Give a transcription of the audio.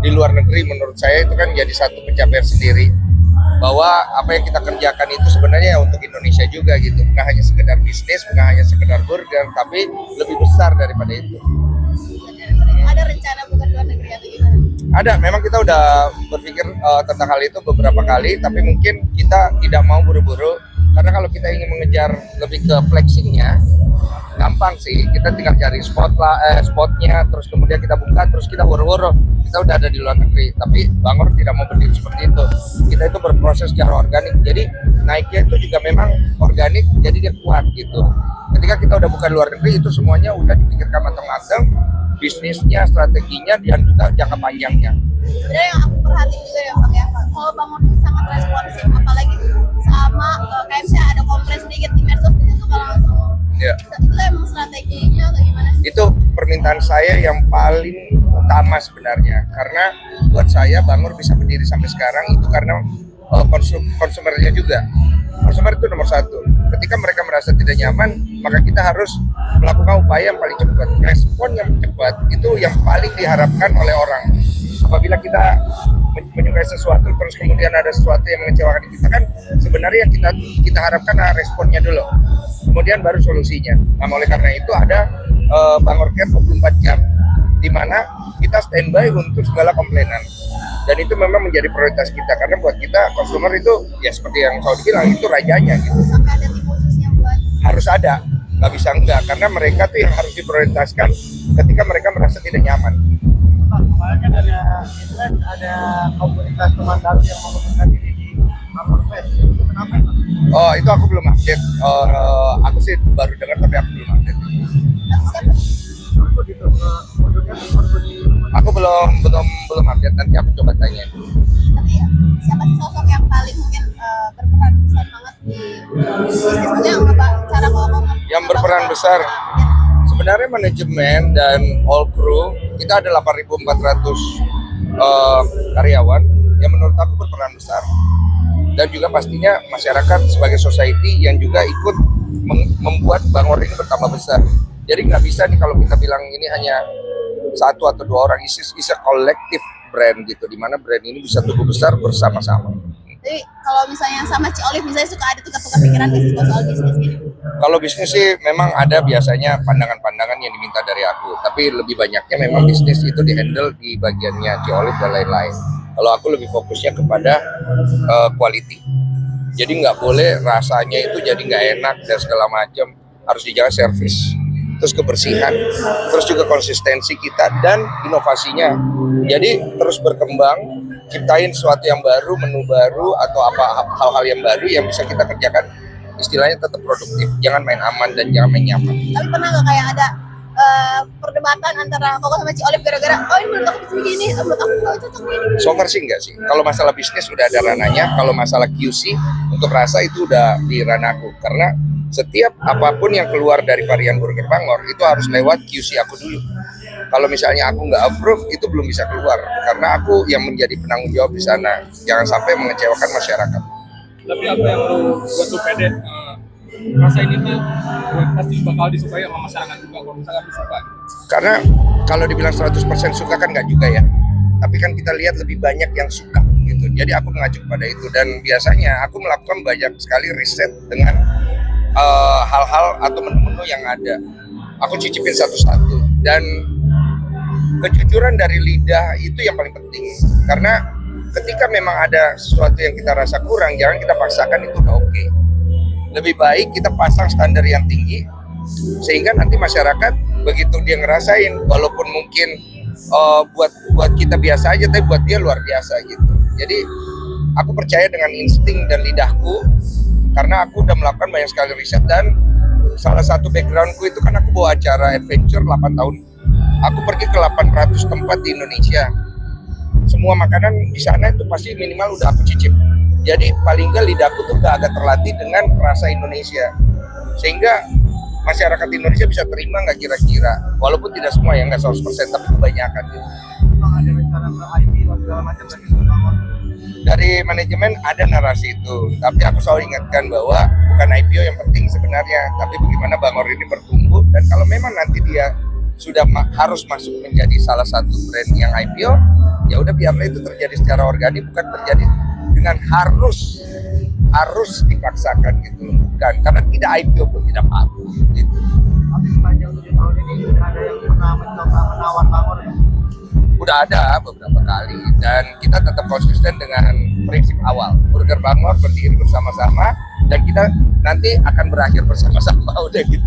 di luar negeri, menurut saya itu kan jadi satu pencapaian sendiri, bahwa apa yang kita kerjakan itu sebenarnya ya untuk Indonesia juga gitu, nggak hanya sekedar bisnis, nggak hanya sekedar burger, tapi lebih besar daripada itu. Ada rencana bukan luar negeri atau gimana? Ada, memang kita udah berpikir tentang hal itu beberapa kali, tapi mungkin kita tidak mau buru-buru, karena kalau kita ingin mengejar lebih ke flexingnya, gampang sih, kita tinggal cari spotnya, terus kemudian kita buka, terus kita woro-woro, kita udah ada di luar negeri. Tapi Bangor tidak mau berdiri seperti itu. Kita itu berproses secara organik, jadi naiknya itu juga memang organik, jadi dia kuat gitu. Ketika kita udah buka di luar negeri, itu semuanya udah dipikirkan matang-matang, bisnisnya, strateginya, dan juga jangka panjangnya. Sebenarnya yang aku perhatiin juga ya Bang ya, kalau Bangor tuh sangat responsif, apalagi sama kayak misalnya ada komplain sedikit di medsos itu suka langsung. Ya. Itu emang strateginya atau gimana sih? Itu permintaan saya yang paling utama sebenarnya, karena buat saya Bangor bisa berdiri sampai sekarang itu karena konsumernya juga. Konsumer itu nomor satu. Ketika mereka merasa tidak nyaman, maka kita harus melakukan upaya yang paling cepat. Respon yang cepat itu yang paling diharapkan oleh orang. Apabila kita menyukai sesuatu terus kemudian ada sesuatu yang mengecewakan kita, kan sebenarnya yang kita harapkan responnya dulu, kemudian baru solusinya. Nah, oleh karena itu ada Bangor Care 24 jam di mana kita standby untuk segala komplainan, dan itu memang menjadi prioritas kita, karena buat kita konsumer itu ya seperti yang Saudi bilang, itu rajanya gitu. Sampai ada tim khususnya buat Harus ada, nggak bisa enggak, karena mereka tuh yang harus diprioritaskan ketika mereka merasa tidak nyaman. Pak, kemarin kan ada komunitas teman baru yang mengundurkan diri di Bangor Fest. Itu kenapa Pak? Oh, itu aku belum update. Aku sih baru dengar tapi aku belum update. siapa? Aku gitu, mundurnya perlu di Aku belum update, nanti aku coba tanya. Tapi siapa sih sosok yang paling mungkin berperan besar banget di bisnisnya cara ngomong? Yang berperan besar sebenarnya manajemen dan all crew. Kita ada 8.400 karyawan yang menurut aku berperan besar, dan juga pastinya masyarakat sebagai society yang juga ikut membuat Bangor ini bertambah besar. Jadi nggak bisa nih kalau kita bilang ini hanya satu atau dua orang, is a collective brand gitu, dimana brand ini bisa tumbuh besar bersama-sama. Jadi kalau misalnya sama Ci Olive misalnya suka ada tukar-tukar pikiran nggak sih soal bisnis gini? Kalau bisnis sih memang ada biasanya pandangan-pandangan yang diminta dari aku, tapi lebih banyaknya memang bisnis itu dihandle di bagiannya Ci Olive dan lain-lain. Kalau aku lebih fokusnya kepada quality. Jadi nggak boleh rasanya itu jadi nggak enak dan segala macam, harus dijaga service, terus kebersihan, terus juga konsistensi kita dan inovasinya. Jadi terus berkembang, ciptain sesuatu yang baru, menu baru atau apa hal-hal yang baru yang bisa kita kerjakan, istilahnya tetap produktif, jangan main aman dan jangan main nyaman. Tapi pernah nggak kayak ada perdebatan antara Koko sama Ci Olive gara-gara oh ini menurut aku begini, menurut aku nggak cocok ini? So far sih enggak sih. Kalau masalah bisnis udah ada ranahnya, kalau masalah QC untuk rasa itu udah di ranahku, karena setiap apapun yang keluar dari varian burger Bangor itu harus lewat QC aku dulu. Kalau misalnya aku nggak approve, itu belum bisa keluar, karena aku yang menjadi penanggung jawab di sana. Jangan sampai mengecewakan masyarakat. Tapi apa yang lu buat lu pede rasa ini tuh pasti bakal disukai sama masyarakat juga kalau misalkan disuka. Karena kalau dibilang 100% suka kan nggak juga ya, tapi kan kita lihat lebih banyak yang suka gitu. Jadi aku mengacu pada itu, dan biasanya aku melakukan banyak sekali riset dengan hal-hal atau menu-menu yang ada. Aku cicipin satu-satu, dan kejujuran dari lidah itu yang paling penting, karena ketika memang ada sesuatu yang kita rasa kurang, jangan kita paksakan itu udah oke. Lebih baik kita pasang standar yang tinggi, sehingga nanti masyarakat begitu dia ngerasain, walaupun mungkin buat kita biasa aja, tapi buat dia luar biasa gitu. Jadi aku percaya dengan insting dan lidahku, karena aku udah melakukan banyak sekali riset, dan salah satu backgroundku itu kan aku bawa acara adventure 8 tahun. Aku pergi ke 800 tempat di Indonesia. Semua makanan di sana itu pasti minimal udah aku cicip. Jadi paling nggak lidahku tuh agak terlatih dengan rasa Indonesia, sehingga masyarakat Indonesia bisa terima nggak kira-kira, walaupun tidak semua ya, nggak 100%, tapi kebanyakan gitu. Bang, ada rencana ke IPO segala macam dari Bangor? Dari manajemen ada narasi itu, tapi aku selalu ingatkan bahwa bukan IPO yang penting sebenarnya, tapi bagaimana Bangor ini bertumbuh, dan kalau memang nanti dia sudah harus masuk menjadi salah satu brand yang IPO, ya udah biarlah itu terjadi secara organik, bukan terjadi dengan harus dipaksakan gitu loh. Bukan, karena tidak IPO pun tidak apa-apa gitu. Tapi sepanjang 7 tahun ini sudah ada yang pernah mencoba menawar Bangor ya? Udah ada beberapa kali dan kita tetap konsisten dengan prinsip awal, Burger Bangor berdiri bersama-sama dan kita nanti akan berakhir bersama-sama udah gitu.